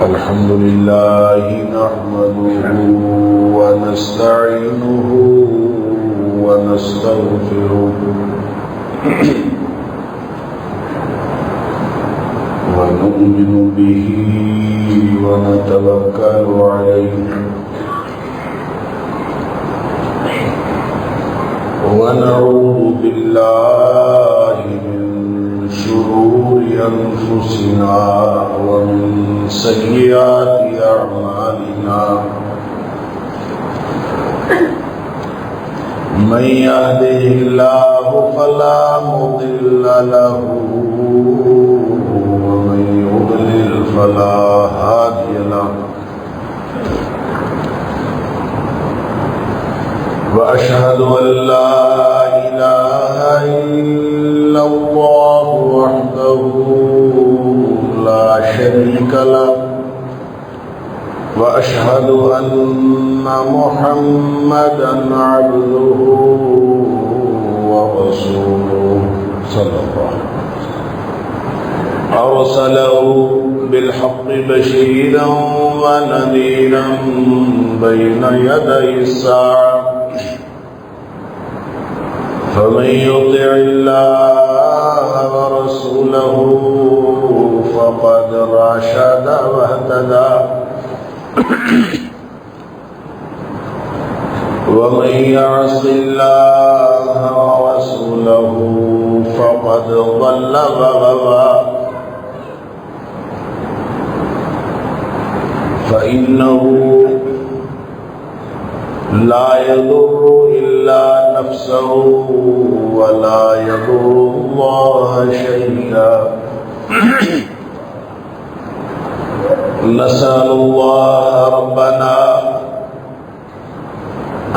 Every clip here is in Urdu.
الحمد لله نحمده ونستعينه ونستغفره ونؤمن به ونتوكل عليه ونعوذ بالله من شرور أنفسنا ومن سيئات أعمالنا من يهده الله فلا مضل له ومن يضلل فلا هادي له وأشهد أن لا إله إلا الله وحده لا شريك له وأشهد أن محمدا عبده ورسوله صلى الله عليه وسلم أرسله بالحق بشيرا ونذيرا بين يدي الساعة فمن يطع الله ورسوله فقد رشد واهتدى ومن يعص الله ورسوله فقد ضل وغوى فإنه لا يضر إلا نفسه ولا يضر الله شيئا نسأل الله ربنا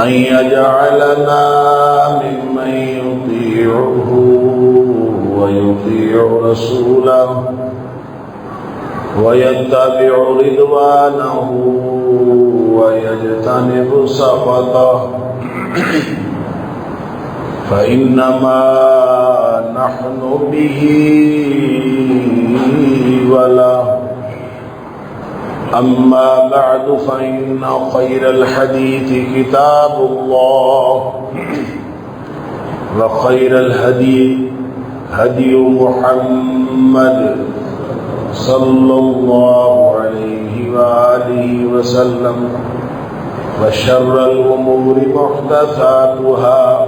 أن يجعلنا ممن يطيعه ويطيع رسوله ويتبع رضوانه ويجتنب سخطه فإنما نحن به وله أما بعد فإن خير الحديث كتاب الله وخير الهدي هدي محمد صلى الله عليه وآله وسلم وشر الأمور محدثاتها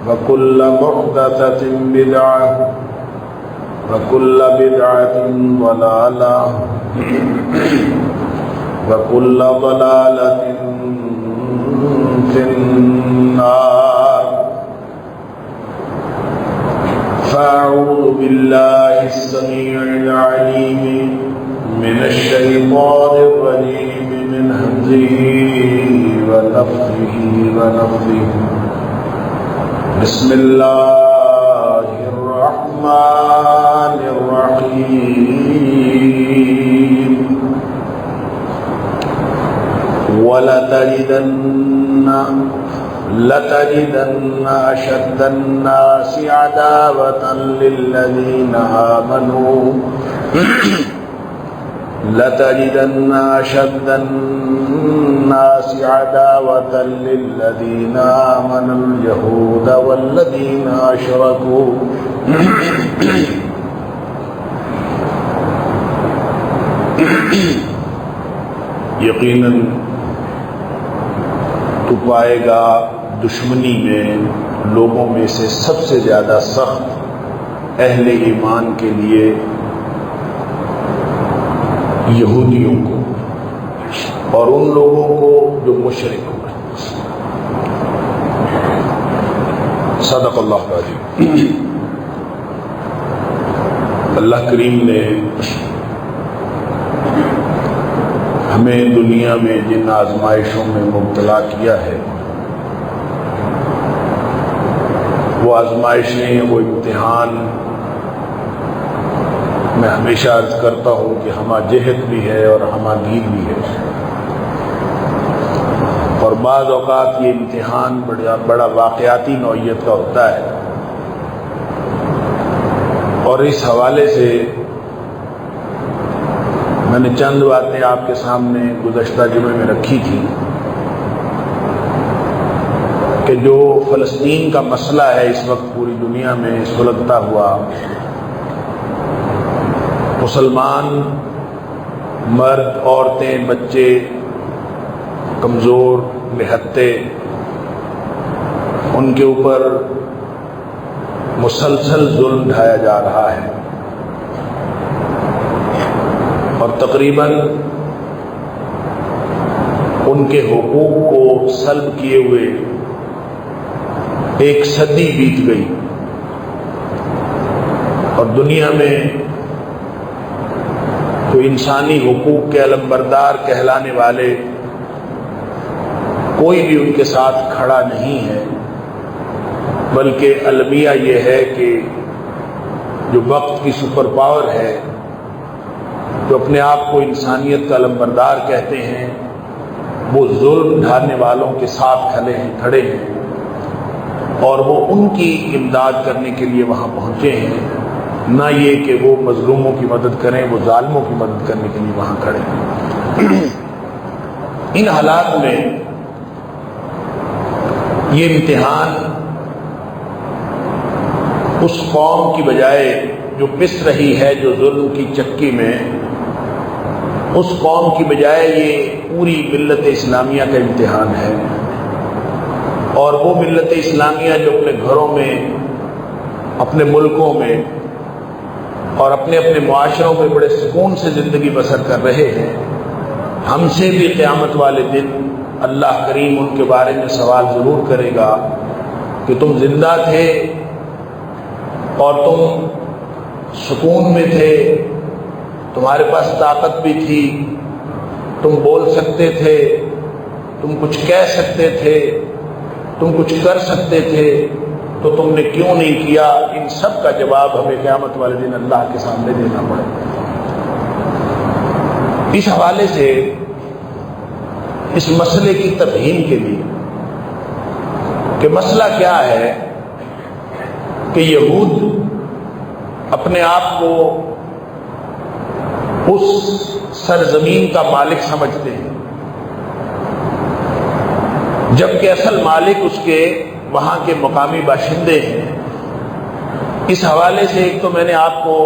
وكل محدثة بدعة وكل بدعة ضلالة وكل ضلالة في النار فأعوذ بالله السميع العليم من الشيطان الرجيم من همزه ونفخه ونفثه بسم الله الرحمن الرحيم لتجدن أشد الناس عداوة للذين آمنوا لتجدن أشد الناس عداوة للذين آمنوا اليهود والذين أشركوا یقیناً تو پائے گا دشمنی میں لوگوں میں سے سب سے زیادہ سخت اہل ایمان کے لیے یہودیوں کو اور ان لوگوں کو جو مشرک ہوئے. صدق اللہ العظیم. اللہ کریم نے ہمیں دنیا میں جن آزمائشوں میں مبتلا کیا ہے وہ آزمائشیں وہ امتحان میں ہمیشہ عرض کرتا ہوں کہ ہمہ جہت بھی ہے اور ہمہ گیر بھی ہے اور بعض اوقات یہ امتحان بڑا واقعاتی نوعیت کا ہوتا ہے اور اس حوالے سے میں نے چند باتیں آپ کے سامنے گزشتہ جمعے میں رکھی تھی کہ جو فلسطین کا مسئلہ ہے اس وقت پوری دنیا میں سلگتا ہوا، مسلمان مرد، عورتیں، بچے، کمزور، نہتے، ان کے اوپر مسلسل ظلم ڈھایا جا رہا ہے، اور تقریباً ان کے حقوق کو سلب کیے ہوئے ایک صدی بیت گئی، اور دنیا میں کوئی انسانی حقوق کے علمبردار کہلانے والے کوئی بھی ان کے ساتھ کھڑا نہیں ہے، بلکہ المیہ یہ ہے کہ جو وقت کی سپر پاور ہے، جو اپنے آپ کو انسانیت کا علمبردار کہتے ہیں، وہ ظلم ڈھانے والوں کے ساتھ کھڑے ہیں، اور وہ ان کی امداد کرنے کے لیے وہاں پہنچے ہیں، نہ یہ کہ وہ مظلوموں کی مدد کریں، وہ ظالموں کی مدد کرنے کے لیے وہاں کھڑے ہیں۔ ان حالات میں یہ امتحان اس قوم کی بجائے جو پس رہی ہے، جو ظلم کی چکی میں، اس قوم کی بجائے یہ پوری ملت اسلامیہ کا امتحان ہے، اور وہ ملت اسلامیہ جو اپنے گھروں میں، اپنے ملکوں میں اور اپنے اپنے معاشروں میں بڑے سکون سے زندگی بسر کر رہے ہیں، ہم سے بھی قیامت والے دن اللہ کریم ان کے بارے میں سوال ضرور کرے گا کہ تم زندہ تھے اور تم سکون میں تھے، تمہارے پاس طاقت بھی تھی، تم بول سکتے تھے، تم کچھ کہہ سکتے تھے، تم کچھ کر سکتے تھے، تو تم نے کیوں نہیں کیا؟ ان سب کا جواب ہمیں قیامت والے دن اللہ کے سامنے دینا پڑے گا۔ اس حوالے سے اس مسئلے کی تفہیم کے لیے کہ مسئلہ کیا ہے کہ یہود اپنے آپ کو اس سرزمین کا مالک سمجھتے ہیں، جبکہ اصل مالک اس کے وہاں کے مقامی باشندے ہیں۔ اس حوالے سے ایک تو میں نے آپ کو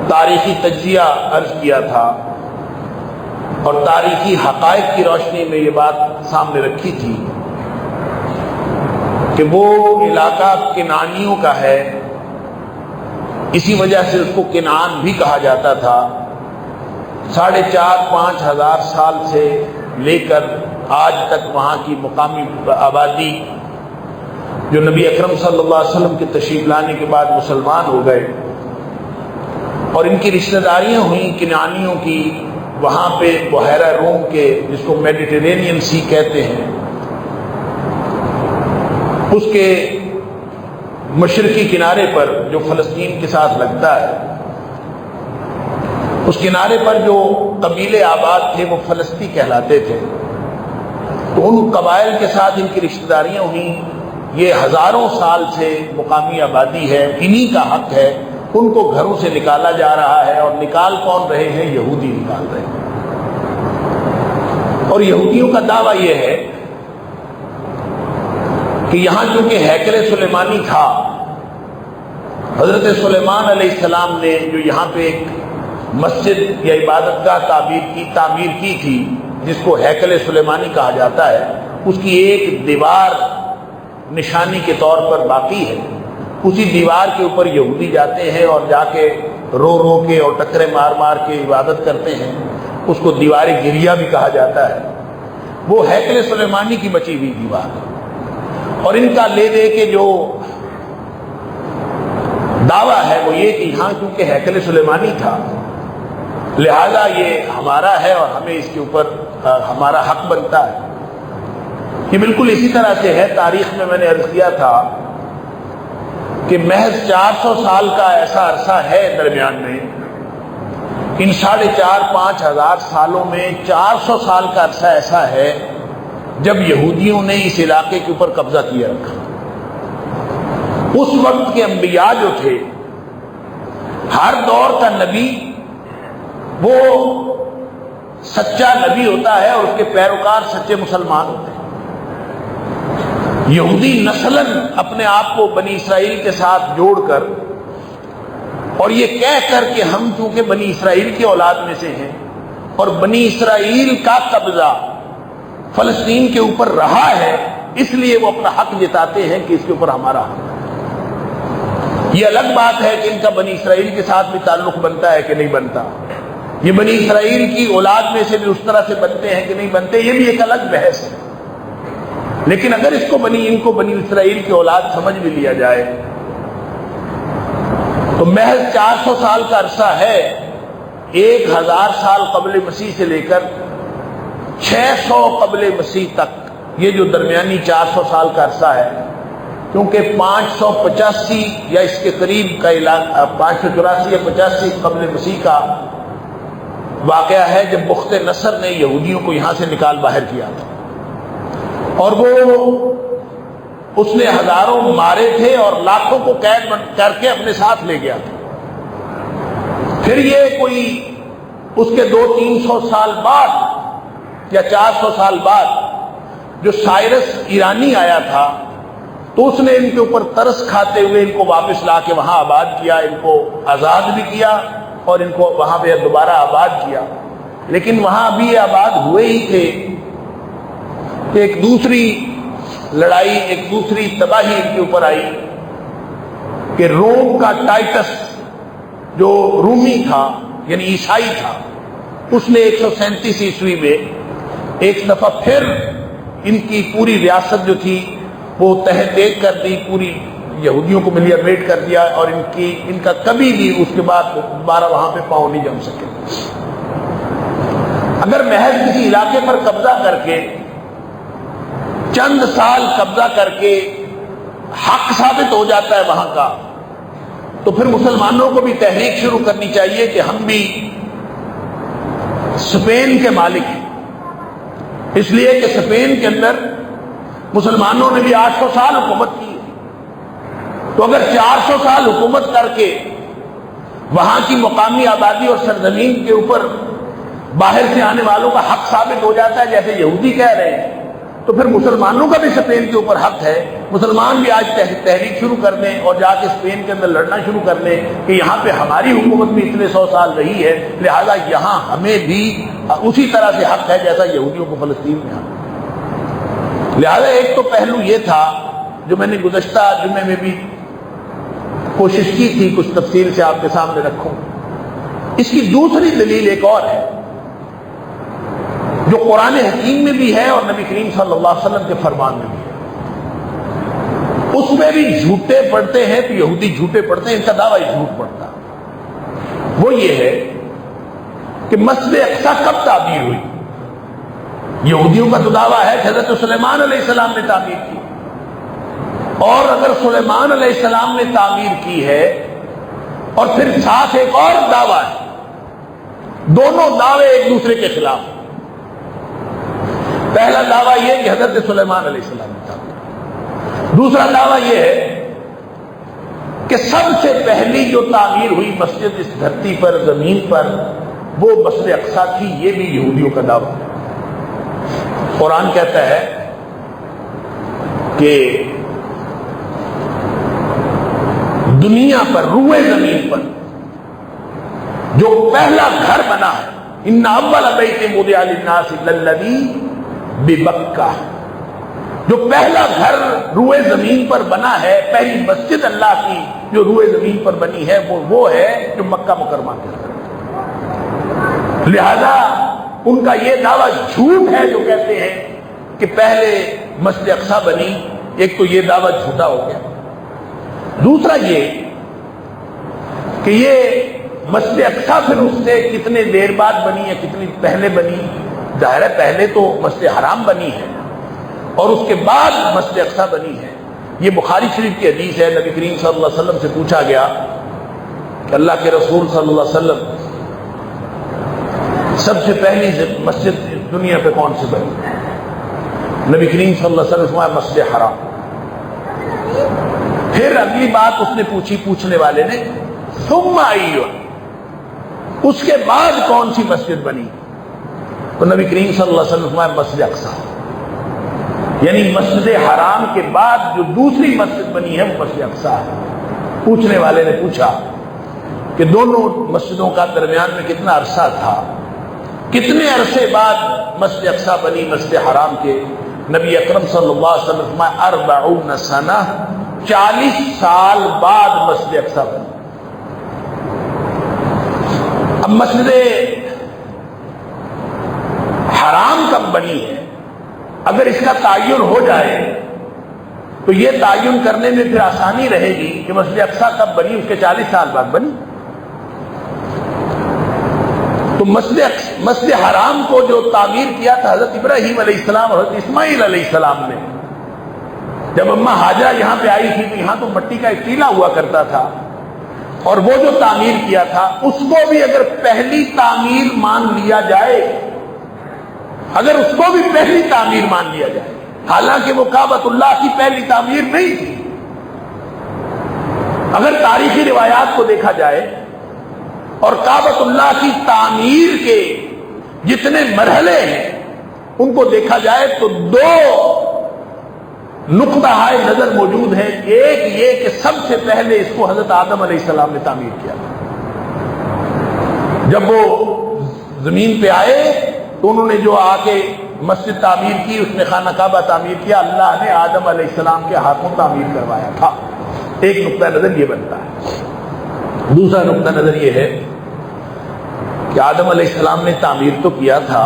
تاریخی تجزیہ عرض کیا تھا، اور تاریخی حقائق کی روشنی میں یہ بات سامنے رکھی تھی کہ وہ علاقہ کنعانیوں کا ہے، اسی وجہ سے اس کو کنعان بھی کہا جاتا تھا۔ 4,500-5 ہزار سال سے لے کر آج تک وہاں کی مقامی آبادی جو نبی اکرم صلی اللہ علیہ وسلم کے تشریف لانے کے بعد مسلمان ہو گئے، اور ان کی رشتہ داریاں ہوئیں کنعانیوں کی وہاں پہ بحیرہ روم کے، جس کو میڈیٹرینین سی کہتے ہیں، اس کے مشرقی کنارے پر جو فلسطین کے ساتھ لگتا ہے، اس کنارے پر جو قبیلے آباد تھے وہ فلسطی کہلاتے تھے، تو ان قبائل کے ساتھ ان کی رشتہ داریاں ہوئیں۔ یہ ہزاروں سال سے مقامی آبادی ہے، انہی کا حق ہے، ان کو گھروں سے نکالا جا رہا ہے، اور نکال کون رہے ہیں؟ یہودی نکال رہے ہیں۔ اور یہودیوں کا دعویٰ یہ ہے کہ یہاں چونکہ ہیکل سلیمانی تھا، حضرت سلیمان علیہ السلام نے جو یہاں پہ ایک مسجد یا عبادت گاہ تعمیر کی تھی، جس کو ہیکل سلیمانی کہا جاتا ہے، اس کی ایک دیوار نشانی کے طور پر باقی ہے۔ اسی دیوار کے اوپر یہودی جاتے ہیں اور جا کے رو رو کے اور ٹکرے مار مار کے عبادت کرتے ہیں، اس کو دیوار گریہ بھی کہا جاتا ہے۔ وہ ہیکل سلیمانی کی بچی ہوئی دیوار ہے، اور ان کا لے دے کے جو دعویٰ ہے وہ یہ کہ یہاں کیونکہ ہیکل سلیمانی تھا، لہذا یہ ہمارا ہے اور ہمیں اس کے اوپر ہمارا حق بنتا ہے۔ یہ بالکل اسی طرح سے ہے، تاریخ میں میں نے عرض کیا تھا کہ محض 400 سال کا ایسا عرصہ ہے درمیان میں، ان 4,500-5 ہزار سالوں میں 400 سال کا عرصہ ایسا ہے جب یہودیوں نے اس علاقے کے اوپر قبضہ کیا رکھا۔ اس وقت کے انبیاء جو تھے، ہر دور کا نبی وہ سچا نبی ہوتا ہے اور اس کے پیروکار سچے مسلمان ہوتے ہیں۔ یہودی نسلاً اپنے آپ کو بنی اسرائیل کے ساتھ جوڑ کر اور یہ کہہ کر کہ ہم چونکہ بنی اسرائیل کی اولاد میں سے ہیں اور بنی اسرائیل کا قبضہ فلسطین کے اوپر رہا ہے، اس لیے وہ اپنا حق جتاتے ہیں کہ اس کے اوپر ہمارا حق ہے۔ یہ الگ بات ہے کہ ان کا بنی اسرائیل کے ساتھ بھی تعلق بنتا ہے کہ نہیں بنتا، یہ بنی اسرائیل کی اولاد میں سے بھی اس طرح سے بنتے ہیں کہ نہیں بنتے، یہ بھی ایک الگ بحث ہے۔ لیکن اگر ان کو بنی اسرائیل کی اولاد سمجھ بھی لیا جائے تو محض 400 سال کا عرصہ ہے، 1000 سال قبل مسیح سے لے کر 600 قبل مسیح تک، یہ جو درمیانی 400 سال کا عرصہ ہے، کیونکہ 585 یا اس کے قریب کا علاقہ 584 یا 85 قبل مسیح کا واقعہ ہے جب بخت نصر نے یہودیوں کو یہاں سے نکال باہر کیا تھا، اور وہ اس نے ہزاروں مارے تھے اور لاکھوں کو قید کر کے اپنے ساتھ لے گیا تھا۔ پھر یہ کوئی اس کے 200-300 سال بعد یا 400 سال بعد جو سائرس ایرانی آیا تھا تو اس نے ان کے اوپر ترس کھاتے ہوئے ان کو واپس لا کے وہاں آباد کیا، ان کو آزاد بھی کیا اور ان کو وہاں پہ دوبارہ آباد کیا۔ لیکن وہاں بھی آباد ہوئے ہی تھے کہ ایک دوسری لڑائی، ایک دوسری تباہی ان کے اوپر آئی کہ روم کا ٹائٹس جو رومی تھا یعنی عیسائی تھا، اس نے 137 عیسوی میں ایک دفعہ پھر ان کی پوری ریاست جو تھی وہ تہہ دیگ کر دی، پوری یہودیوں کو ملیا میٹ کر دیا، اور ان کا کبھی بھی اس کے بعد دوبارہ وہاں پہ پاؤں نہیں جم سکے۔ اگر محض کسی علاقے پر قبضہ کر کے چند سال قبضہ کر کے حق ثابت ہو جاتا ہے وہاں کا، تو پھر مسلمانوں کو بھی تحریک شروع کرنی چاہیے کہ ہم بھی اسپین کے مالک ہیں، اس لیے کہ اسپین کے اندر مسلمانوں نے بھی 800 سال حکومت کی ہے، تو اگر 400 سال حکومت کر کے وہاں کی مقامی آبادی اور سرزمین کے اوپر باہر سے آنے والوں کا حق ثابت ہو جاتا ہے جیسے یہودی کہہ رہے ہیں، تو پھر مسلمانوں کا بھی اسپین کے اوپر حق ہے۔ مسلمان بھی آج تحریک شروع کر دیں اور جا کے اسپین کے اندر لڑنا شروع کر دیں کہ یہاں پہ ہماری حکومت بھی اتنے 100 سال رہی ہے، لہذا یہاں ہمیں بھی اسی طرح سے حق ہے جیسا یہودیوں کو فلسطین میں حق۔ لہذا ایک تو پہلو یہ تھا جو میں نے گزشتہ جمعے میں بھی کوشش کی تھی کچھ تفصیل سے آپ کے سامنے رکھوں۔ اس کی دوسری دلیل ایک اور ہے جو قرآن حکیم میں بھی ہے اور نبی کریم صلی اللہ علیہ وسلم کے فرمان میں بھی ہے، اس میں بھی جھوٹے پڑھتے ہیں تو یہودی جھوٹے پڑھتے ہیں، ان کا دعویٰ جھوٹ پڑتا ہے۔ وہ یہ ہے کہ مسجد اقصی کب تعمیر ہوئی؟ یہودیوں کا تو دعویٰ ہے کہ حضرت سلیمان علیہ السلام نے تعمیر کی، اور اگر سلیمان علیہ السلام نے تعمیر کی ہے اور پھر ساتھ ایک اور دعویٰ ہے، دونوں دعوے ایک دوسرے کے خلاف۔ پہلا دعویٰ یہ کہ حضرت سلیمان علیہ السلام نے تعمیر، دوسرا دعویٰ یہ ہے کہ سب سے پہلی جو تعمیر ہوئی مسجد اس دھرتی پر زمین پر وہ مسجد اقصی تھی، یہ بھی یہودیوں کا دعویٰ ہے۔ قرآن کہتا ہے کہ دنیا پر روئے زمین پر جو پہلا گھر بنا ہے، ان اول بیت وضع للناس للذی ببکہ، جو پہلا گھر روئے زمین پر بنا ہے، پہلی مسجد اللہ کی جو روئے زمین پر بنی ہے وہ ہے جو مکہ مکرمہ کے اندر۔ لہذا ان کا یہ دعویٰ جھوٹ ہے جو کہتے ہیں کہ پہلے مسجد اقصی بنی، ایک تو یہ دعویٰ جھوٹا ہو گیا، دوسرا یہ کہ یہ مسجد اقصی پھر اس سے کتنے دیر بعد بنی ہے، کتنی پہلے بنی؟ ظاہر ہے پہلے تو مسجد حرام بنی ہے اور اس کے بعد مسجد اقصی بنی ہے۔ یہ بخاری شریف کی حدیث ہے، نبی کریم صلی اللہ علیہ وسلم سے پوچھا گیا کہ اللہ کے رسول صلی اللہ علیہ وسلم سب سے پہلی مسجد دنیا پہ کون سی بنی؟ نبی کریم صلی اللہ علیہ وسلم فرمایا مسجد حرام۔ پھر اگلی بات اس نے پوچھی، پوچھنے والے نے ثم ایہ، اس کے بعد کون سی مسجد بنی؟ تو نبی کریم صلی اللہ علیہ وسلم فرمایا مسجد اقصی، یعنی مسجد حرام کے بعد جو دوسری مسجد بنی ہے وہ مسجد اقصی ہے۔ پوچھنے والے نے پوچھا کہ دونوں مسجدوں کا درمیان میں کتنا عرصہ تھا، کتنے عرصے بعد مسجد اقصی بنی مسجد حرام کے؟ نبی اکرم صلی اللہ علیہ وسلم فرمایا 40 سنہ، 40 سال بعد مسجد اقصی بنی۔ اب مسجد حرام کب بنی ہے؟ اگر اس کا تعین ہو جائے تو یہ تعین کرنے میں پھر آسانی رہے گی کہ مسجد اقصی کب بنی، اس کے 40 سال بعد بنی۔ تو مسجد حرام کو جو تعمیر کیا تھا حضرت ابراہیم علیہ السلام اور حضرت اسماعیل علیہ السلام نے، جب اماں حاجرہ یہاں پہ آئی تھی تو یہاں تو مٹی کا ایک ٹیلا ہوا کرتا تھا، اور وہ جو تعمیر کیا تھا اس کو بھی اگر پہلی تعمیر مان لیا جائے، اگر اس کو بھی پہلی تعمیر مان لیا جائے، حالانکہ وہ کعبۃ اللہ کی پہلی تعمیر نہیں تھی، اگر تاریخی روایات کو دیکھا جائے اور کعبۃ اللہ کی تعمیر کے جتنے مرحلے ہیں ان کو دیکھا جائے تو دو نقطہ نظر موجود ہیں۔ ایک یہ کہ سب سے پہلے اس کو حضرت آدم علیہ السلام نے تعمیر کیا، جب وہ زمین پہ آئے تو انہوں نے جو آ کے مسجد تعمیر کی، اس نے خانہ کعبہ تعمیر کیا، اللہ نے آدم علیہ السلام کے ہاتھوں تعمیر کروایا تھا۔ ایک نقطہ نظر یہ بنتا ہے۔ دوسرا نقطہ نظر یہ ہے کہ آدم علیہ السلام نے تعمیر تو کیا تھا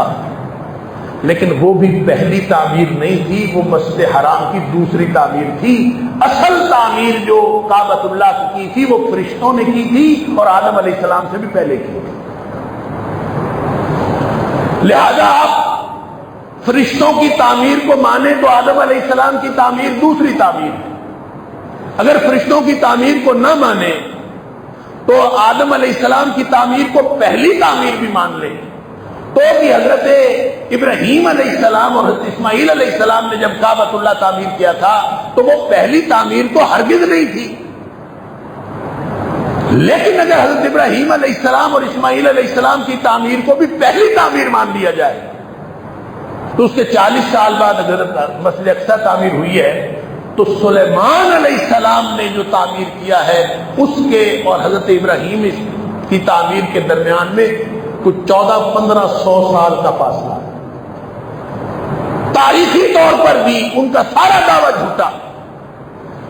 لیکن وہ بھی پہلی تعمیر نہیں تھی، وہ مسجد حرام کی دوسری تعمیر تھی۔ اصل تعمیر جو کعبۃ اللہ کی تھی وہ فرشتوں نے کی تھی اور آدم علیہ السلام سے بھی پہلے کی تھی۔ لہذا آپ فرشتوں کی تعمیر کو مانیں تو آدم علیہ السلام کی تعمیر دوسری تعمیر ہے، اگر فرشتوں کی تعمیر کو نہ مانیں تو آدم علیہ السلام کی تعمیر کو پہلی تعمیر بھی مان لیں تو بھی حضرت ابراہیم علیہ السلام اور حضرت اسماعیل علیہ السلام نے جب کعبۃ اللہ تعمیر کیا تھا تو وہ پہلی تعمیر تو ہرگز نہیں تھی، لیکن اگر حضرت ابراہیم علیہ السلام اور اسماعیل علیہ السلام کی تعمیر کو بھی پہلی تعمیر مان لیا جائے تو اس کے 40 سال بعد اگر مسجد اقصی تعمیر ہوئی ہے تو سلیمان علیہ السلام نے جو تعمیر کیا ہے اس کے اور حضرت ابراہیم کی تعمیر کے درمیان میں کچھ 1400-1500 سال کا فاصلہ ہے۔ تاریخی طور پر بھی ان کا سارا دعویٰ جھوٹا،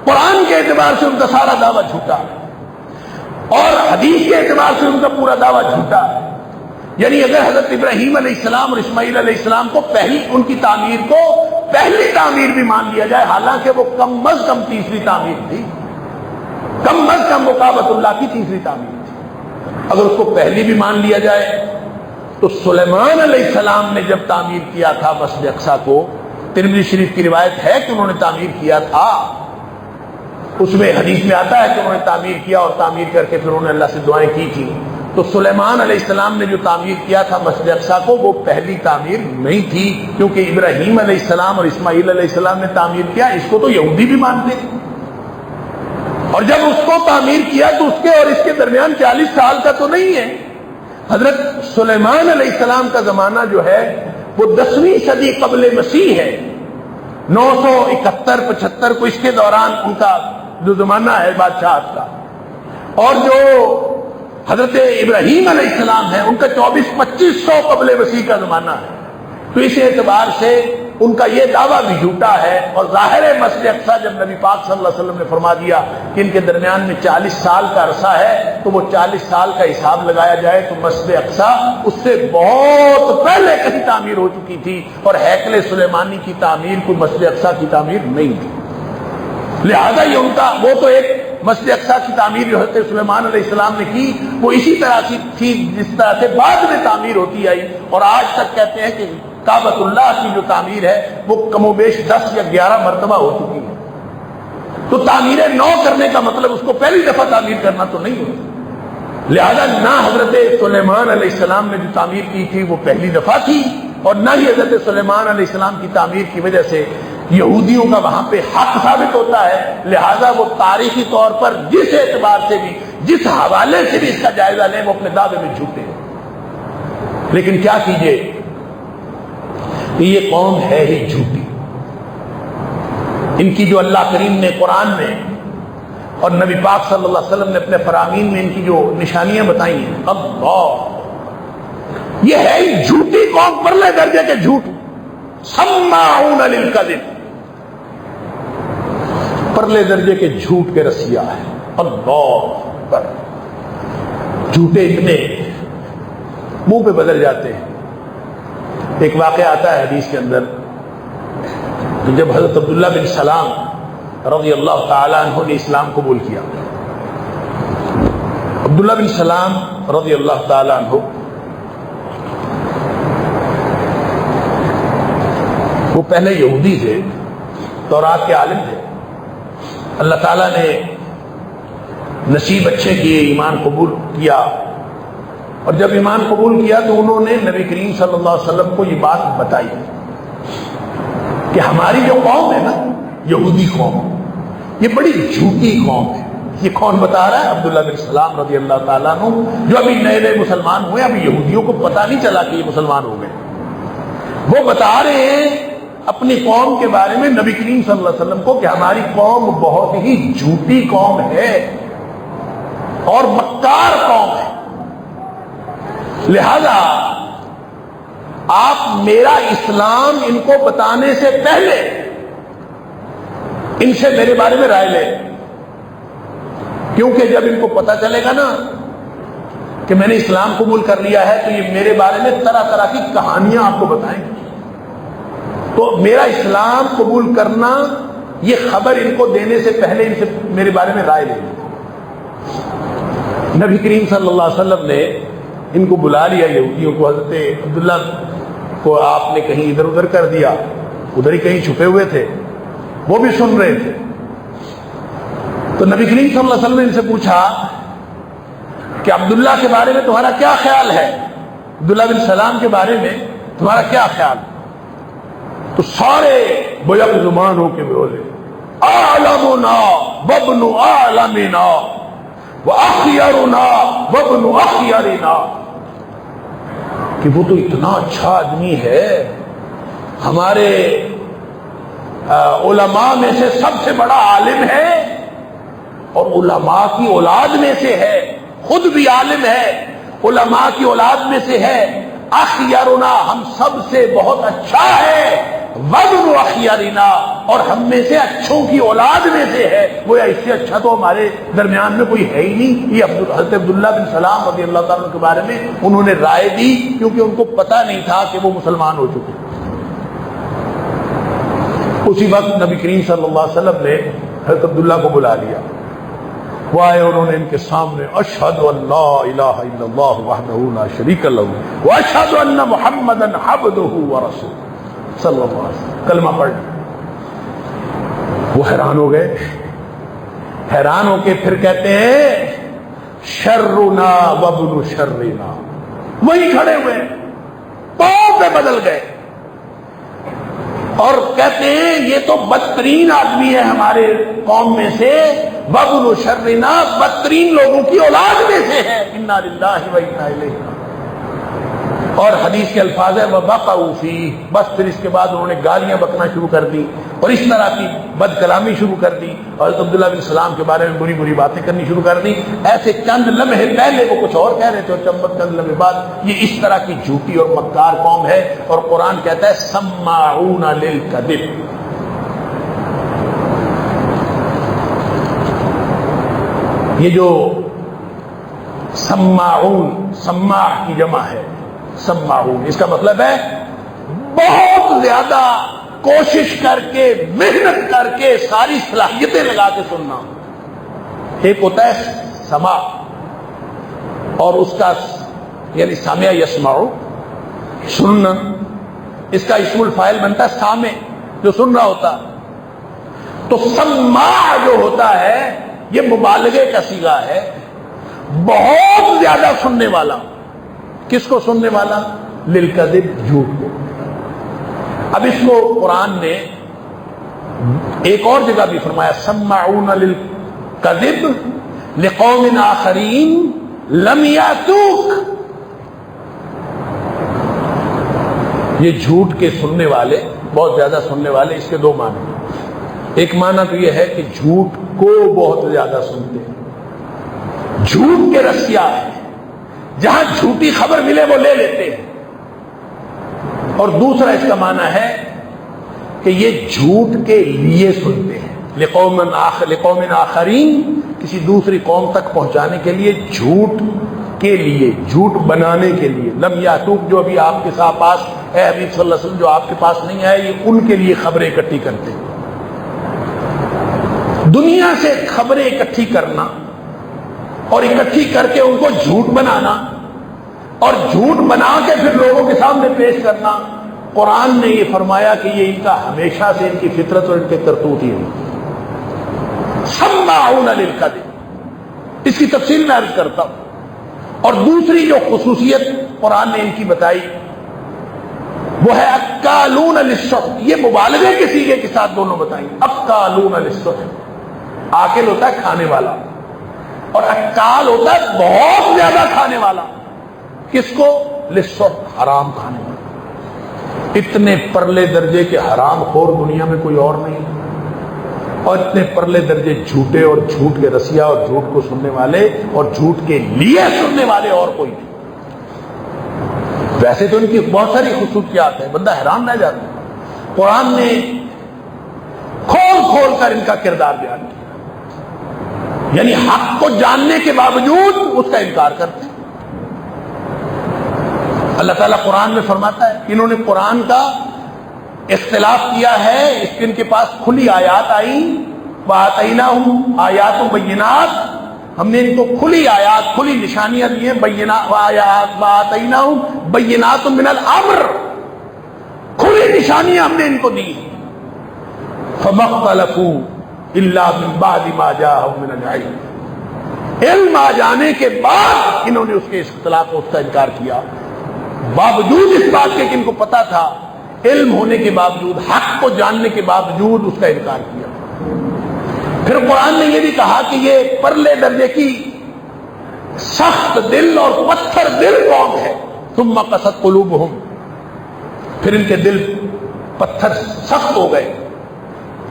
قرآن کے اعتبار سے ان کا سارا دعویٰ جھوٹا اور حدیث کے اعتبار سے ان کا پورا دعویٰ جھوٹا۔ یعنی اگر حضرت ابراہیم علیہ السلام اور اسماعیل علیہ السلام کو ان کی تعمیر کو پہلی تعمیر بھی مان لیا جائے، حالانکہ وہ کم از کم تیسری تعمیر تھی، کم از کم وہ کعبۃ اللہ کی تیسری تعمیر تھی، اگر اس کو پہلی بھی مان لیا جائے تو سلیمان علیہ السلام نے جب تعمیر کیا تھا مسجد اقصی کو، ترمذی شریف کی روایت ہے کہ انہوں نے تعمیر کیا تھا، اس میں حدیث میں آتا ہے کہ انہوں نے تعمیر کیا اور تعمیر کر کے پھر انہوں نے اللہ سے دعائیں کی تھی، تو سلیمان علیہ السلام نے جو تعمیر کیا تھا مسجد اقصی کو وہ پہلی تعمیر نہیں تھی، کیونکہ ابراہیم علیہ السلام اور اسماعیل علیہ السلام نے تعمیر کیا، اس کو تو یہودی بھی مانتے تھے، اور جب اس کو تعمیر کیا تو اس کے اور اس کے درمیان 40 سال کا تو نہیں ہے۔ حضرت سلیمان علیہ السلام کا زمانہ جو ہے وہ 10ویں صدی قبل مسیح ہے، 971-75 کو اس کے دوران ان کا جو زمانہ ہے بادشاہت کا، اور جو حضرت ابراہیم علیہ السلام ہے ان کا 2400-2500 قبل مسیح کا زمانہ ہے۔ تو اس اعتبار سے ان کا یہ دعویٰ بھی جھوٹا ہے، اور ظاہر ہے مسجد اقصی جب نبی پاک صلی اللہ علیہ وسلم نے فرما دیا کہ ان کے درمیان میں 40 سال کا عرصہ ہے تو وہ 40 سال کا حساب لگایا جائے تو مسجد اقصی اس سے بہت پہلے کہیں تعمیر ہو چکی تھی، اور ہیکل سلیمانی کی تعمیر کوئی مسجد اقصی کی تعمیر نہیں تھی۔ لہذا یہ ان کا وہ تو ایک مسجد اقصی کی تعمیر جو حضرت سلیمان علیہ السلام نے کی وہ اسی طرح کی تھی جس طرح سے بعد میں تعمیر ہوتی آئی، اور آج تک کہتے ہیں کہ کعبۃ اللہ کی جو تعمیر ہے وہ کم و بیش 10 یا 11 مرتبہ ہو چکی ہے۔ تو تعمیر نو کرنے کا مطلب اس کو پہلی دفعہ تعمیر کرنا تو نہیں ہوتا، لہذا نہ حضرت سلیمان علیہ السلام نے جو تعمیر کی تھی وہ پہلی دفعہ تھی، اور نہ ہی حضرت سلیمان علیہ السلام کی تعمیر کی وجہ سے یہودیوں کا وہاں پہ حق ثابت ہوتا ہے، لہذا وہ تاریخی طور پر جس اعتبار سے بھی جس حوالے سے بھی اس کا جائزہ لیں وہ اپنے دعوے میں جھوٹے ہیں۔ لیکن کیا کیجئے کہ یہ قوم ہے ہی جھوٹی. ان کی جو اللہ کریم نے قرآن میں اور نبی پاک صلی اللہ علیہ وسلم نے اپنے فرامین میں ان کی جو نشانیاں بتائی ہیں، اللہ، یہ ہے ہی جھوٹی قوم، پرلے درجے کے جھوٹ، سماعون للکذب، پرلے درجے کے جھوٹ کے رسیا ہے. اللہ پر جھوٹے اتنے منہ پہ بدل جاتے ہیں. ایک واقعہ آتا ہے حدیث کے اندر کہ جب حضرت عبداللہ بن سلام رضی اللہ تعالیٰ عنہ نے اسلام قبول کیا. عبداللہ بن سلام رضی اللہ تعالیٰ عنہ وہ پہلے یہودی تھے، تورات کے عالم تھے. اللہ تعالیٰ نے نصیب اچھے کیے، ایمان قبول کیا، اور جب ایمان قبول کیا تو انہوں نے نبی کریم صلی اللہ علیہ وسلم کو یہ بات بتائی کہ ہماری جو قوم ہے نا، یہودی قوم، یہ بڑی جھوٹی قوم ہے. یہ کون بتا رہا ہے؟ عبداللہ بن سلام رضی اللہ تعالیٰ عنہ، جو ابھی نئے نئے مسلمان ہوئے، ابھی یہودیوں کو پتہ نہیں چلا کہ یہ مسلمان ہو گئے. وہ بتا رہے ہیں اپنی قوم کے بارے میں نبی کریم صلی اللہ علیہ وسلم کو کہ ہماری قوم بہت ہی جھوٹی قوم ہے اور مکار قوم ہے، لہذا آپ میرا اسلام ان کو بتانے سے پہلے ان سے میرے بارے میں رائے لیں، کیونکہ جب ان کو پتہ چلے گا نا کہ میں نے اسلام قبول کر لیا ہے تو یہ میرے بارے میں طرح طرح کی کہانیاں آپ کو بتائیں گے. تو میرا اسلام قبول کرنا، یہ خبر ان کو دینے سے پہلے ان سے میرے بارے میں رائے لیں. نبی کریم صلی اللہ علیہ وسلم نے ان کو بلا لیا، یہودیوں کو. حضرت عبداللہ کو آپ نے کہیں ادھر ادھر کر دیا، ادھر ہی کہیں چھپے ہوئے تھے، وہ بھی سن رہے تھے. تو نبی کریم صلی اللہ علیہ وسلم نے ان سے پوچھا کہ عبداللہ کے بارے میں تمہارا کیا خیال ہے، عبداللہ بن سلام کے بارے میں تمہارا کیا خیال؟ تو سارے بیک زبان ہو کے بولے، عالمنا وابن عالمنا وَأَخْيَرُنَا وَابْنُ أَخْيَرِنَا، کہ وہ تو اتنا اچھا آدمی ہے، ہمارے علماء میں سے سب سے بڑا عالم ہے، اور علماء کی اولاد میں سے ہے، خود بھی عالم ہے، علماء کی اولاد میں سے ہے. اخیرنا، ہم سب سے بہت اچھا ہے، وابن اخیرنا، اور ہم میں سے اچھوں کی اولاد میں سے ہے. وہ اس سے اچھا تو ہمارے درمیان میں کوئی ہے ہی نہیں. یہ حضرت عبداللہ بن سلام رضی اللہ تعالیٰ کے بارے میں انہوں نے رائے دی، کیونکہ ان کو پتہ نہیں تھا کہ وہ مسلمان ہو چکے. اسی وقت نبی کریم صلی اللہ علیہ وسلم نے حضرت عبداللہ کو بلا لیا. وہ آئے، انہوں نے ان کے سامنے اشہد ان لا الہ الا اللہ وحدہ لا شریک لہ واشہد ان محمدا عبدہ ورسولہ صلی اللہ علیہ وسلم کلمہ پڑھ لیا. وہ حیران ہو گئے. حیران ہو کے پھر کہتے ہیں شرنا وابن شرنا، وہی کھڑے ہوئے، پاؤں پہ بدل گئے اور کہتے ہیں یہ تو بدترین آدمی ہے ہمارے قوم میں سے، وابن شرنا، بدترین لوگوں کی اولاد میں سے ہے. انا للہ و انا الیہ. اور حدیث کے الفاظ ہے وَبَقَعُوا فِيهِ، بس پھر اس کے بعد انہوں نے گالیاں بکنا شروع کر دی اور اس طرح کی بد کلامی شروع کر دی، اور حضرت عبداللہ بن سلام کے بارے میں بری بری باتیں کرنی شروع کر دی. ایسے چند لمحے پہلے وہ کچھ اور کہہ رہے تھے، اور چند لمحے بعد یہ اس طرح کی جھوٹی اور مکار قوم ہے. اور قرآن کہتا ہے سماعون للکذب. یہ جو سماعون، سماع کی جمع ہے، سماعون، اس کا مطلب ہے بہت زیادہ کوشش کر کے، محنت کر کے، ساری صلاحیتیں لگا کے سننا. ایک ہوتا ہے سماع، اور اس کا یعنی سامع یسمع، سننا. اس کا اسم الفاعل بنتا ہے سامع، جو سن رہا ہوتا. تو سماع جو ہوتا ہے یہ مبالغے کا صیغہ ہے، بہت زیادہ سننے والا. کس کو سننے والا؟ للکذب، جھوٹ کو. اب اس کو قرآن نے ایک اور جگہ بھی فرمایا سماعون للکذب لقوم آخرین لم یاتوک. یہ جھوٹ کے سننے والے، بہت زیادہ سننے والے، اس کے دو معنی ہیں۔ ایک معنی تو یہ ہے کہ جھوٹ کو بہت زیادہ سنتے ہیں، جھوٹ کے رسیا ہیں، جہاں جھوٹی خبر ملے وہ لے لیتے ہیں۔ اور دوسرا اس کا معنی ہے کہ یہ جھوٹ کے لیے سنتے ہیں، لقوم آخرین، کسی دوسری قوم تک پہنچانے کے لیے، جھوٹ کے لیے، جھوٹ بنانے کے لیے۔ لم یاتوک، جو ابھی آپ کے ساتھ پاس ہے، حبیب صلی اللہ علیہ وسلم جو آپ کے پاس نہیں آئے، یہ ان کے لیے خبریں اکٹھی کرتے ہیں۔ دنیا سے خبریں اکٹھی کرنا اور اکٹھی کر کے ان کو جھوٹ بنانا اور جھوٹ بنا کے پھر لوگوں کے سامنے پیش کرنا، قرآن نے یہ فرمایا کہ یہ ان کا ہمیشہ سے ان کی فطرت اور ان کے کرتوت ہی ہے۔ سماعون للکذب، اس کی تفصیل میں عرض کرتا ہوں۔ اور دوسری جو خصوصیت قرآن نے ان کی بتائی وہ ہے اکالون للسحت، یہ مبالغے کے صیغے کے ساتھ دونوں بتائیں۔ اکالون للسحت، آکل ہوتا ہے کھانے والا، اور اکال ہوتا ہے بہت زیادہ کھانے والا۔ کس کو؟ للسحت، حرام کھانے والا۔ اتنے پرلے درجے کے حرام خور دنیا میں کوئی اور نہیں، اور اتنے پرلے درجے جھوٹے اور جھوٹ کے رسیا اور جھوٹ کو سننے والے اور جھوٹ کے لیے سننے والے اور کوئی نہیں۔ ویسے تو ان کی بہت ساری خصوصیات ہیں، بندہ حیران رہ جاتا ہے۔ قرآن نے کھول کھول کر ان کا کردار بیان کیا، یعنی حق کو جاننے کے باوجود اس کا انکار کرتے ہیں۔ اللہ تعالیٰ قرآن میں فرماتا ہے کہ انہوں نے قرآن کا اختلاف کیا ہے، اس کے ان کے پاس کھلی آیات آئیں، وَآتَيْنَاهُمْ آیَاتٌ بَيِّنَاتٌ، ہم نے ان کو کھلی آیات، کھلی نشانیاں دی ہیں، وَآتَيْنَاهُمْ بَيِّنَاتٌ مِنَ الْأَمْرِ، کھلی نشانیاں ہم نے ان کو دی۔ فَمَا اخْتَلَفُوا إِلَّا مِن بَعْدِ مَا جَاءَهُم مِنَ الْعِلْمِ، علم آ جانے کے بعد انہوں نے اس کے اختلاف اس کا انکار کیا، باوجود اس بات کے کہ ان کو پتا تھا، علم ہونے کے باوجود، حق کو جاننے کے باوجود اس کا انکار کیا۔ پھر قرآن نے یہ بھی کہا کہ یہ پرلے درجے کی سخت دل اور پتھر دل قوم ہے۔ ثم قست قلوبہم، پھر ان کے دل پتھر سخت ہو گئے۔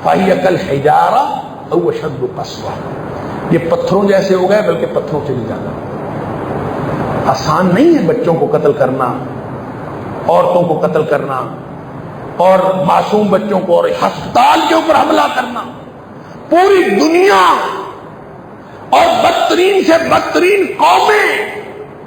فہی کالحجارہ او اشد قسوہ، یہ پتھروں جیسے ہو گئے، بلکہ پتھروں سے بھی زیادہ۔ آسان نہیں ہے بچوں کو قتل کرنا، عورتوں کو قتل کرنا، اور معصوم بچوں کو، اور ہسپتال کے اوپر حملہ کرنا۔ پوری دنیا اور بدترین سے بدترین قومیں،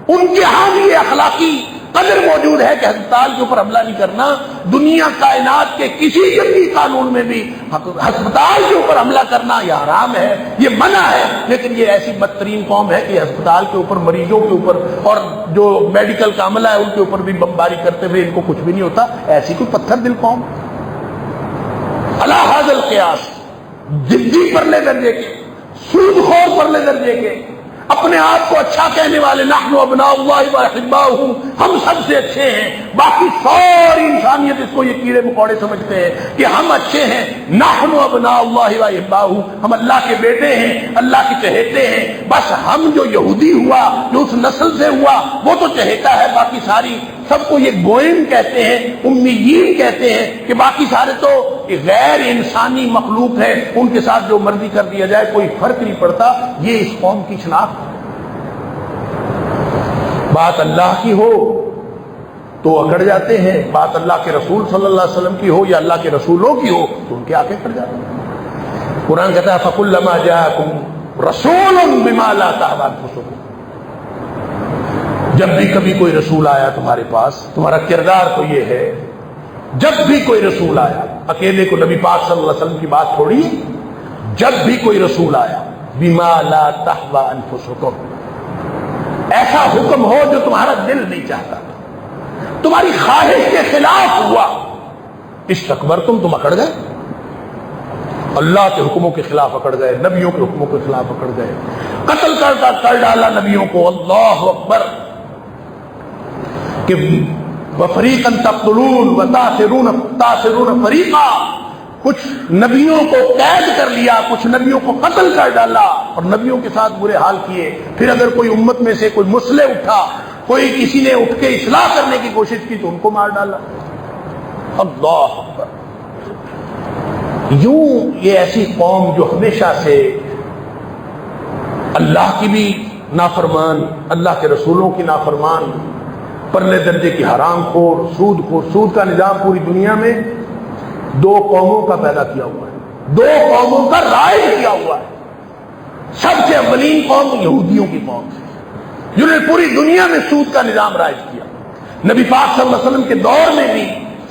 ان کے ہاں بھی یہ اخلاقی قدر موجود ہے کہ ہسپتال کے اوپر حملہ نہیں کرنا۔ دنیا کائنات کے کسی جنگی قانون میں بھی ہسپتال کے اوپر حملہ کرنا یہ حرام ہے، یہ منع ہے، لیکن یہ ایسی بدترین قوم ہے کہ ہسپتال کے اوپر، مریضوں کے اوپر، اور جو میڈیکل کا عملہ ہے ان کے اوپر بھی بمباری کرتے ہوئے ان کو کچھ بھی نہیں ہوتا۔ ایسی کوئی پتھر دل قوم، علی ھذا القیاس، جدی پرلے درجے کے، سود خور پرلے درجے کے، اپنے آپ کو اچھا کہنے والے، نحن ابناء اللہ واحباؤہ، ہم سب سے اچھے ہیں، باقی ساری انسانیت اس کو یہ کیڑے مکوڑے سمجھتے ہیں کہ ہم اچھے ہیں۔ نحن ابناء اللہ واحباؤہ، ہم اللہ کے بیٹے ہیں، اللہ کے چہیتے ہیں، بس ہم جو یہودی ہوا، جو اس نسل سے ہوا، وہ تو چہیتا ہے، باقی ساری سب کو یہ گوئم کہتے ہیں، امیین کہتے ہیں، کہ باقی سارے تو غیر انسانی مخلوق ہے، ان کے ساتھ جو مرضی کر دیا جائے کوئی فرق نہیں پڑتا۔ یہ اس قوم کی شناخت۔ بات اللہ کی ہو تو اکڑ جاتے ہیں، بات اللہ کے رسول صلی اللہ علیہ وسلم کی ہو یا اللہ کے رسولوں کی ہو تو ان کے آنکھیں پھٹ جاتے ہیں۔ قرآن کہتا ہے فَكُلَّمَا جَاءَكُمْ رَسُولٌ بِمَا لَا تَهْوَىٰ أَنفُسُكُمْ، جب بھی کبھی کوئی رسول آیا تمہارے پاس، تمہارا کردار تو یہ ہے، جب بھی کوئی رسول آیا، اکیلے کو نبی پاک صلی اللہ علیہ وسلم کی بات چھوڑی، جب بھی کوئی رسول آیا، بِمَا لَا تَهْوَىٰ أَنفُسُكُمْ، ایسا حکم ہو جو تمہارا دل نہیں چاہتا، تمہاری خواہش کے خلاف ہوا، استکبرتم، تم اکڑ گئے، اللہ کے حکموں کے خلاف اکڑ گئے، نبیوں کے حکموں کے خلاف اکڑ گئے، قتل کر ڈالا نبیوں کو، اللہ اکبر، کہ وَفَرِيقًا تَقْتُلُونَ وَتَأْسِرُونَ فَرِيقًا، کچھ نبیوں کو قید کر لیا، کچھ نبیوں کو قتل کر ڈالا اور نبیوں کے ساتھ برے حال کیے۔ پھر اگر کوئی امت میں سے کوئی مسلح اٹھا، کوئی کسی نے اٹھ کے اصلاح کرنے کی کوشش کی تو ان کو مار ڈالا۔ اللہ اکبر. یوں یہ ایسی قوم جو ہمیشہ سے اللہ کی بھی نافرمان، اللہ کے رسولوں کی نافرمان، پرلے درجے کی حرام خور، سود کا نظام پوری دنیا میں دو قوموں کا پیدا کیا ہوا ہے، دو قوموں کا رائج کیا ہوا ہے. سب سے اولین قوم یہودیوں کی قوم ہے جنہوں نے پوری دنیا میں سود کا نظام رائج کیا. نبی پاک صلی اللہ علیہ وسلم کے دور میں بھی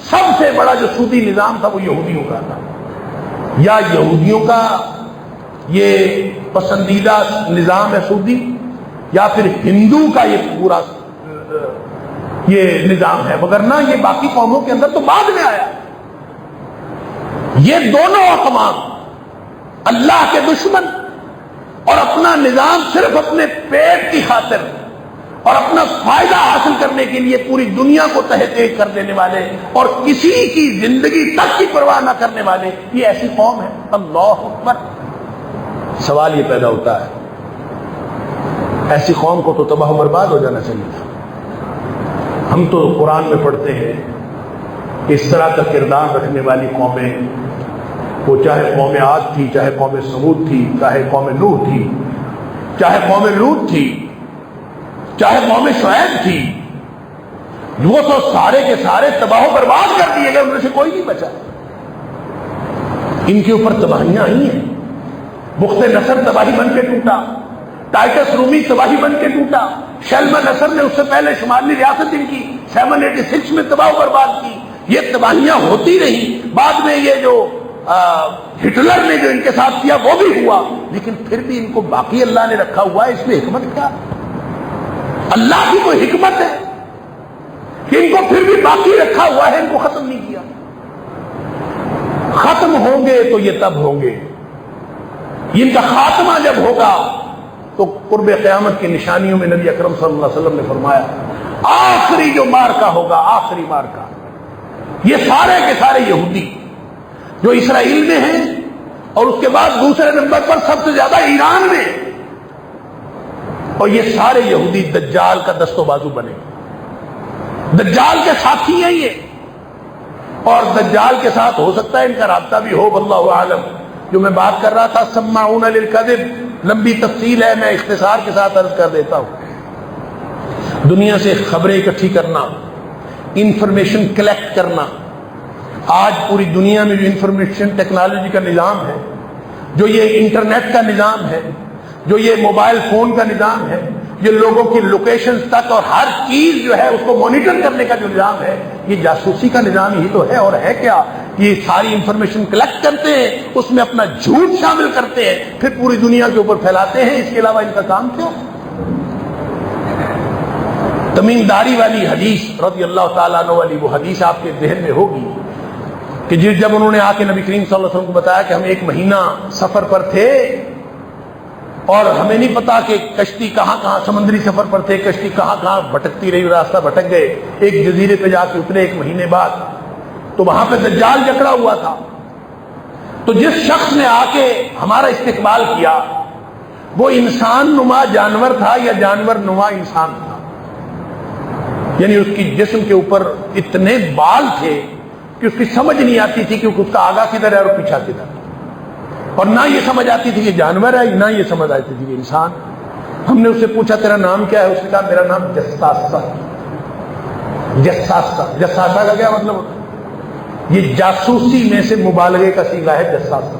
سب سے بڑا جو سودی نظام تھا وہ یہودیوں کا تھا. یا یہودیوں کا یہ پسندیدہ نظام ہے سودی، یا پھر ہندو کا یہ پورا یہ نظام ہے، وگرنہ یہ باقی قوموں کے اندر تو بعد میں آیا. یہ دونوں اقوام اللہ کے دشمن اور اپنا نظام صرف اپنے پیٹ کی خاطر اور اپنا فائدہ حاصل کرنے کے لیے پوری دنیا کو تحقیق کر دینے والے اور کسی کی زندگی تک کی پرواہ نہ کرنے والے، یہ ایسی قوم ہے. اللہ اکبر. سوال یہ پیدا ہوتا ہے ایسی قوم کو تو تباہ و برباد ہو جانا چاہیے تھا. ہم تو قرآن میں پڑھتے ہیں کہ اس طرح کا کردار رکھنے والی قومیں، وہ چاہے قوم عاد تھی، چاہے قوم سمود تھی، چاہے قوم نوح تھی، چاہے قوم لوط تھی، چاہے قوم شعیب تھی، وہ تو سارے کے سارے تباہ و برباد کر دیے گئے، ان میں سے کوئی نہیں بچا. ان کے اوپر تباہیاں آئی ہیں. بخت نصر تباہی بن کے ٹوٹا، ٹائٹس رومی تباہی بن کے ٹوٹا، شلم نصر نے اس سے پہلے شمالی ریاست ان کی 786 میں تباہ و برباد کی. یہ تباہیاں ہوتی رہی. بعد میں یہ جو ہٹلر نے جو ان کے ساتھ کیا وہ بھی ہوا، لیکن پھر بھی ان کو باقی اللہ نے رکھا ہوا ہے. اس میں حکمت کیا؟ اللہ کی کوئی حکمت ہے کہ ان کو پھر بھی باقی رکھا ہوا ہے، ان کو ختم نہیں کیا. ختم ہوں گے تو یہ تب ہوں گے، ان کا خاتمہ جب ہوگا تو قرب قیامت کی نشانیوں میں نبی اکرم صلی اللہ علیہ وسلم نے فرمایا آخری جو مارکا ہوگا، آخری مارکا، یہ سارے کے سارے یہودی جو اسرائیل میں ہیں، اور اس کے بعد دوسرے نمبر پر سب سے زیادہ ایران میں، اور یہ سارے یہودی دجال کا دست و بازو بنے، دجال کے ساتھی ہیں یہ. اور دجال کے ساتھ ہو سکتا ہے ان کا رابطہ بھی ہو، واللہ اعلم. جو میں بات کر رہا تھا سماعون للکذب، لمبی تفصیل ہے، میں اختصار کے ساتھ عرض کر دیتا ہوں. دنیا سے خبریں اکٹھی کرنا، انفارمیشن کلیکٹ کرنا. آج پوری دنیا میں جو انفارمیشن ٹیکنالوجی کا نظام ہے، جو یہ انٹرنیٹ کا نظام ہے، جو یہ موبائل فون کا نظام ہے، یہ لوگوں کی لوکیشن تک اور ہر چیز جو ہے اس کو مانیٹر کرنے کا جو نظام ہے، یہ جاسوسی کا نظام ہی تو ہے. اور ہے کیا؟ یہ ساری انفارمیشن کلیکٹ کرتے ہیں، اس میں اپنا جھوٹ شامل کرتے ہیں، پھر پوری دنیا کے اوپر پھیلاتے ہیں. اس کے علاوہ ان کا کام کیا؟ تمیم داری والی حدیث رضی اللہ تعالیٰ عنہ والی وہ حدیث آپ کے ذہن میں ہوگی کہ جب انہوں نے آ کے نبی کریم صلی اللہ علیہ وسلم کو بتایا کہ ہم ایک مہینہ سفر پر تھے اور ہمیں نہیں پتا کہ کشتی کہاں کہاں، سمندری سفر پر تھے، کشتی کہاں کہاں بھٹکتی رہی، راستہ بھٹک گئے، ایک جزیرے پہ جا کے اترے ایک مہینے بعد، تو وہاں پہ دجال جکڑا ہوا تھا. تو جس شخص نے آ کے ہمارا استقبال کیا وہ انسان نما جانور تھا یا جانور نما انسان تھا، یعنی اس کی جسم کے اوپر اتنے بال تھے کہ اس کی سمجھ نہیں آتی تھی کہ اس کا آگا کدھر ہے اور پیچھا کدھر، اور نہ یہ سمجھ آتی تھی کہ جانور ہے، نہ یہ سمجھ آتی تھی کہ انسان. ہم نے اس سے پوچھا تیرا نام کیا ہے؟ اس نے کہا میرا نام جساسہ. جساسہ کا کیا مطلب ہوتا ہے؟ یہ جاسوسی میں سے مبالغے کا صیغہ ہے جساسہ.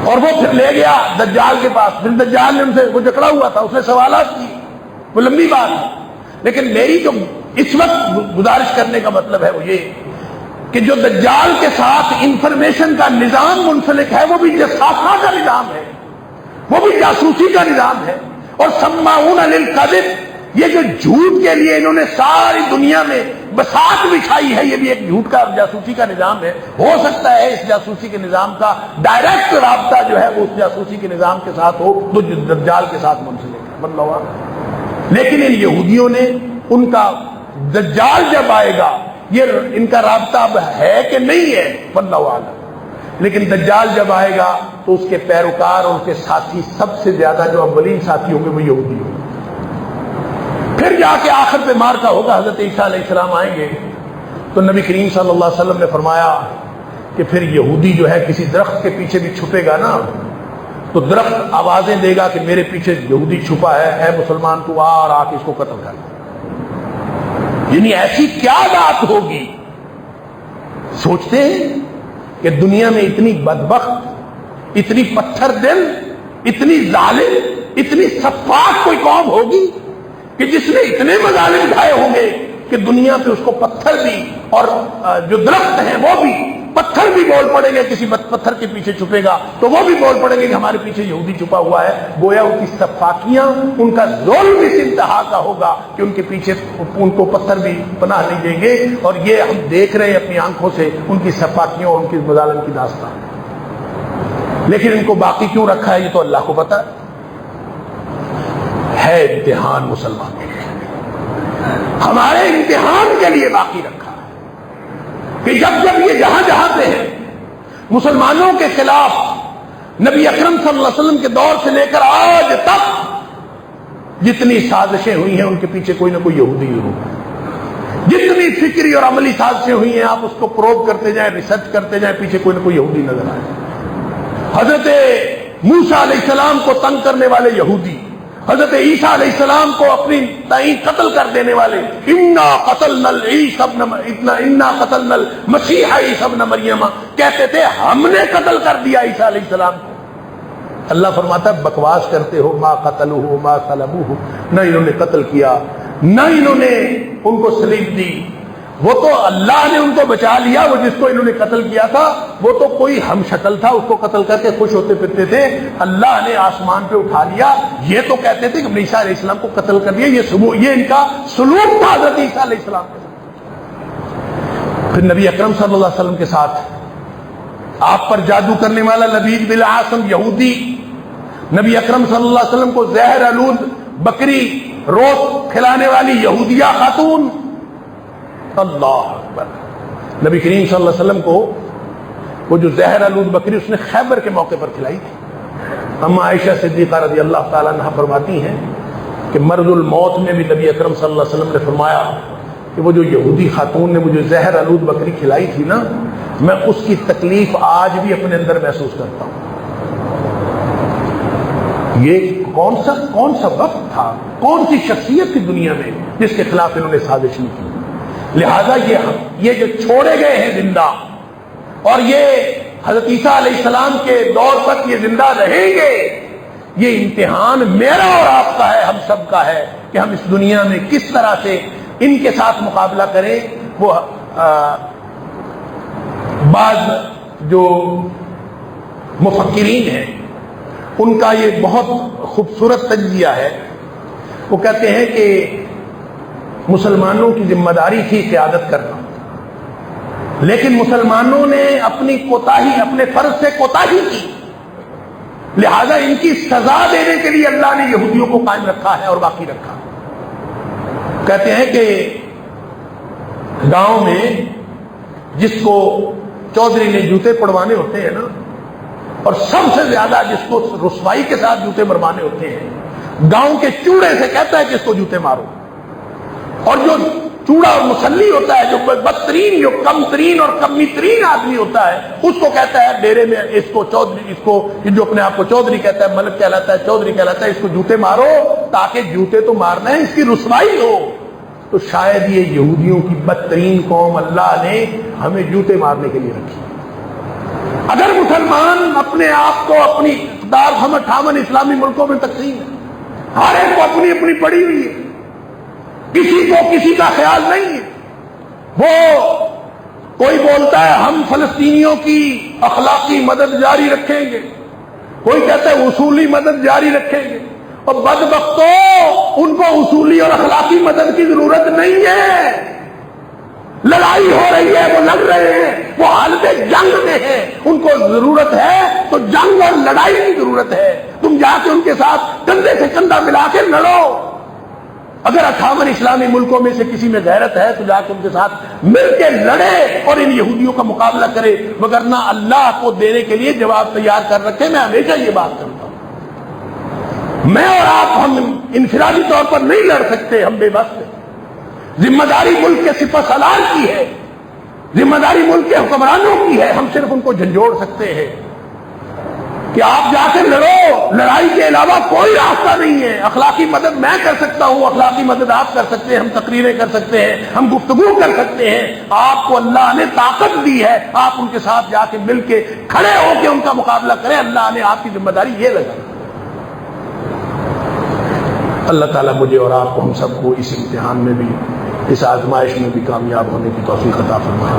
اور وہ پھر لے گیا دجال کے پاس. پھر دجال نے ان سے، وہ جکڑا ہوا تھا، اس نے سوالات کی، وہ لمبی بات ہے، لیکن میری جو اس وقت گزارش کرنے کا مطلب ہے وہ یہ کہ جو دجال کے ساتھ انفارمیشن کا نظام منسلک ہے وہ بھی جساسہ کا نظام ہے، وہ بھی جاسوسی کا نظام ہے. اور سماعون للکذب، یہ جو جھوٹ کے لیے انہوں نے ساری دنیا میں بساط بچھائی ہے، یہ بھی ایک جھوٹ کا جاسوسی کا نظام ہے. ہو سکتا ہے اس جاسوسی کے نظام کا ڈائریکٹ رابطہ جو ہے وہ اس جاسوسی کے نظام کے ساتھ ہو تو دجال کے ساتھ منسلک ہے، واللہ اعلم. لیکن ان یہودیوں نے ان کا دجال جب آئے گا، یہ ان کا رابطہ اب ہے کہ نہیں ہے، واللہ اعلم. لیکن دجال جب آئے گا تو اس کے پیروکار اور اس کے ساتھی سب سے زیادہ جو اولین ساتھی ہوں گے وہ یہودی ہوں گے. پھر جا کے آخر پہ مارکا ہوگا، حضرت عیسیٰ علیہ السلام آئیں گے تو نبی کریم صلی اللہ علیہ وسلم نے فرمایا کہ پھر یہودی جو ہے کسی درخت کے پیچھے بھی چھپے گا نا تو درخت آوازیں دے گا کہ میرے پیچھے یہودی چھپا ہے، اے مسلمان تو آ کے اس کو قتل کر لو۔ یعنی ایسی کیا بات ہوگی؟ سوچتے ہیں کہ دنیا میں اتنی بدبخت، اتنی پتھر دل، اتنی ظالم، اتنی سفاک کوئی قوم ہوگی کہ جس نے اتنے مظالم ڈھائے ہوں گے کہ دنیا پہ اس کو پتھر بھی اور جو درخت ہیں وہ بھی، پتھر بھی بول پڑیں گے، کسی پتھر کے پیچھے چھپے گا تو وہ بھی بول پڑیں گے کہ ہمارے پیچھے یہودی چھپا ہوا ہے۔ گویا ان کی سفاکیاں، ان کا ظلم اس انتہا کا ہوگا کہ ان کے پیچھے ان کو پتھر بھی پناہ نہیں دیں گے، اور یہ ہم دیکھ رہے ہیں اپنی آنکھوں سے ان کی سفاکیوں اور ان کی مظالم کی داستان۔ لیکن ان کو باقی کیوں رکھا ہے یہ تو اللہ کو پتا ہے۔ امتحان مسلمانوں کے ہمارے امتحان کے لیے باقی رکھا ہے کہ جب جب یہ جہاں جہاں پہ ہے مسلمانوں کے خلاف نبی اکرم صلی اللہ علیہ وسلم کے دور سے لے کر آج تک جتنی سازشیں ہوئی ہیں ان کے پیچھے کوئی نہ کوئی یہودی ہی ہوگا۔ جتنی فکری اور عملی سازشیں ہوئی ہیں آپ اس کو پروب کرتے جائیں، ریسرچ کرتے جائیں، پیچھے کوئی نہ کوئی یہودی نظر آئے۔ حضرت موسیٰ علیہ السلام کو تنگ کرنے والے یہودی، حضرت عیسیٰ علیہ السلام کو اپنی تعین قتل کر دینے والے، انا قتلنا المسیح عیسی ابن مریم، کہتے تھے ہم نے قتل کر دیا عیسیٰ علیہ السلام کو۔ اللہ فرماتا ہے بکواس کرتے ہو، ما قتلوہ ما صلبوہ، نہ انہوں نے قتل کیا، نہ انہوں نے ان کو صلیب دی، وہ تو اللہ نے ان کو بچا لیا۔ وہ جس کو انہوں نے قتل کیا تھا وہ تو کوئی ہم شکل تھا، اس کو قتل کر کے خوش ہوتے پھرتے تھے، اللہ نے آسمان پہ اٹھا لیا۔ یہ تو کہتے تھے کہ عیسیٰ علیہ السلام کو قتل کر دیا، یہ ان کا سلوک تھا حضرت عیسیٰ علیہ السلام کے ساتھ۔ پھر نبی اکرم صلی اللہ علیہ وسلم کے ساتھ آپ پر جادو کرنے والا لبید بن عاصم یہودی، نبی اکرم صلی اللہ علیہ وسلم کو زہر آلود بکری روز کھلانے والی یہودیہ خاتون، اللہ اکبر۔ نبی کریم صلی اللہ علیہ وسلم کو وہ جو زہر آلود بکری اس نے خیبر کے موقع پر کھلائی تھی۔ اما عائشہ صدیقہ رضی اللہ تعالیٰ عنہ فرماتی ہیں کہ مرض الموت میں بھی نبی اکرم صلی اللہ علیہ وسلم نے فرمایا کہ وہ جو یہودی خاتون نے مجھے زہر آلود بکری کھلائی تھی نا، میں اس کی تکلیف آج بھی اپنے اندر محسوس کرتا ہوں۔ یہ کون سا وقت تھا، کون سی شخصیت تھی دنیا میں جس کے خلاف انہوں نے سازش نہیں کی۔ لہذا یہ جو چھوڑے گئے ہیں زندہ، اور یہ حضرت عیسیٰ علیہ السلام کے دور تک یہ زندہ رہیں گے، یہ امتحان میرا اور آپ کا ہے، ہم سب کا ہے کہ ہم اس دنیا میں کس طرح سے ان کے ساتھ مقابلہ کریں۔ وہ بعض جو مفکرین ہیں ان کا یہ بہت خوبصورت تجزیہ ہے، وہ کہتے ہیں کہ مسلمانوں کی ذمہ داری تھی قیادت کرنا، لیکن مسلمانوں نے اپنی کوتاہی، اپنے فرض سے کوتاہی کی، لہذا ان کی سزا دینے کے لیے اللہ نے یہودیوں کو قائم رکھا ہے اور باقی رکھا۔ کہتے ہیں کہ گاؤں میں جس کو چودھری نے جوتے پڑوانے ہوتے ہیں نا، اور سب سے زیادہ جس کو رسوائی کے ساتھ جوتے مروانے ہوتے ہیں، گاؤں کے چوڑے سے کہتا ہے کہ اس کو جوتے مارو، اور جو چوڑا اور مسلی ہوتا ہے، جو بدترین، جو کم ترین اور کمی ترین آدمی ہوتا ہے، اس کو کہتا ہے ڈیرے میں اس کو چودھری، اس کو جو اپنے آپ کو چودھری کہتا ہے، ملک کہلاتا ہے، چودھری کہلاتا ہے، اس کو جوتے مارو تاکہ جوتے تو مارنا ہے، اس کی رسوائی ہو۔ تو شاید یہ یہودیوں کی بدترین قوم اللہ نے ہمیں جوتے مارنے کے لیے رکھی۔ اگر مسلمان اپنے آپ کو اپنی اقتدار 58 اسلامی ملکوں میں تقسیم ہے، ہر ایک کو اپنی اپنی پڑی ہوئی ہے، کسی کو کسی کا خیال نہیں ہے۔ وہ کوئی بولتا ہے ہم فلسطینیوں کی اخلاقی مدد جاری رکھیں گے، کوئی کہتا ہے اصولی مدد جاری رکھیں گے، اور بدبختوں ان کو اصولی اور اخلاقی مدد کی ضرورت نہیں ہے۔ لڑائی ہو رہی ہے، وہ لڑ رہے ہیں، وہ حالت جنگ میں ہے، ان کو ضرورت ہے تو جنگ اور لڑائی کی ضرورت ہے۔ تم جا کے ان کے ساتھ کندھے سے کندھا ملا کے لڑو۔ اگر 58 اسلامی ملکوں میں سے کسی میں غیرت ہے تو جا کے ان کے ساتھ مل کے لڑے اور ان یہودیوں کا مقابلہ کرے، وگرنہ اللہ کو دینے کے لیے جواب تیار کر رکھے۔ میں ہمیشہ یہ بات کرتا ہوں، میں اور آپ ہم انفرادی طور پر نہیں لڑ سکتے، ہم بے بس ہیں۔ ذمہ داری ملک کے سپہ سالار کی ہے ذمہ داری ملک کے حکمرانوں کی ہے. ہم صرف ان کو جھنجھوڑ سکتے ہیں کہ آپ جا کے لڑو. لڑائی کے علاوہ کوئی راستہ نہیں ہے. اخلاقی مدد میں کر سکتا ہوں, اخلاقی مدد آپ کر سکتے ہیں, ہم تقریریں کر سکتے ہیں, ہم گفتگو کر سکتے ہیں. آپ کو اللہ نے طاقت دی ہے, آپ ان کے ساتھ جا کے مل کے کھڑے ہو کے ان کا مقابلہ کریں. اللہ نے آپ کی ذمہ داری یہ لگا. اللہ تعالیٰ مجھے اور آپ کو, ہم سب کو اس امتحان میں بھی, اس آزمائش میں بھی کامیاب ہونے کی توفیق عطا فرمائے.